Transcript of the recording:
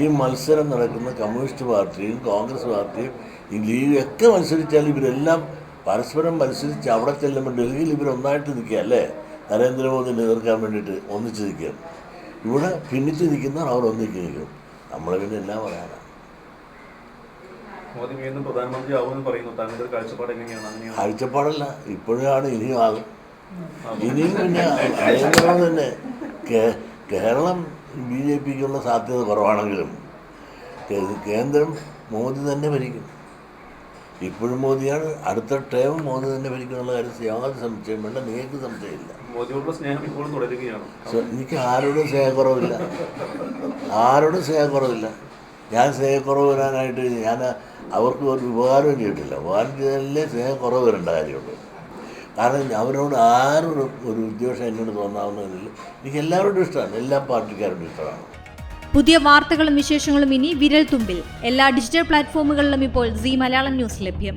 ഈ മത്സരം നടക്കുന്ന കമ്മ്യൂണിസ്റ്റ് പാർട്ടിയും കോൺഗ്രസ് പാർട്ടിയും ഈ ലീഗും ഒക്കെ മത്സരിച്ചാൽ ഇവരെല്ലാം പരസ്പരം മത്സരിച്ച് അവിടെ ചെല്ലുമ്പോൾ ഡൽഹിയിൽ ഇവരൊന്നായിട്ട് നിൽക്കുക അല്ലേ, നരേന്ദ്രമോദിനെ എതിർക്കാൻ വേണ്ടിയിട്ട് ഒന്നിച്ച് നിൽക്കുക. ഇവിടെ ഭിന്നിച്ച് നിൽക്കുന്നവർ അവർ ഒന്നിച്ച് നിൽക്കും. നമ്മൾ പിന്നെ എല്ലാം പറയാനാണ്. മോദി വീണ്ടും പ്രധാനമന്ത്രിയാവുമെന്ന് പറയുന്നു. താങ്കളുടെ കാഴ്ചപ്പാട് എങ്ങനെയാണ്? കാഴ്ചപ്പാടല്ല, ഇപ്പോഴാണ് ഇനിയും ആകും. ഇനിയും പിന്നെ അതേപോലെ തന്നെ കേരളം BJPക്കുള്ള സാധ്യത കുറവാണെങ്കിലും കേന്ദ്രം മോദി തന്നെ ഭരിക്കും. ഇപ്പോഴും മോദിയാണ്, അടുത്ത ടേം മോദി തന്നെ ഭരിക്കുന്നുള്ള കാര്യം യാതൊരു സംശയം വേണ്ട. നിങ്ങൾക്ക് സംശയമില്ല. മോദിയോടുള്ള സ്നേഹം ഇപ്പോഴും തുടരുകയാണ്. എനിക്ക് ആരോടും സ്നേഹക്കുറവില്ല, ആരോടും സ്നേഹക്കുറവില്ല. ഞാൻ സ്നേഹക്കുറവ് വരാനായിട്ട് ഞാൻ അവർക്ക് ഒരു ഉപകാരവും ചെയ്തിട്ടില്ല. ഉപകാരം ചെയ്താലേ സ്നേഹക്കുറവ് വരേണ്ട കാര്യമുള്ളൂ. കാരണം അവരോട് ആരോടും ഒരു വിദ്വേഷം എന്നോട് തോന്നാവുന്നതിൽ എനിക്ക് എല്ലാവരോടും ഇഷ്ടമാണ്, എല്ലാ പാർട്ടിക്കാരോടും ഇഷ്ടമാണ്. പുതിയ വാർത്തകളും വിശേഷങ്ങളും ഇനി വിരൽ തുമ്പിൽ. എല്ലാ ഡിജിറ്റൽ പ്ലാറ്റ്ഫോമുകളിലും ഇപ്പോൾ സീ മലയാളം ന്യൂസ് ലഭ്യം.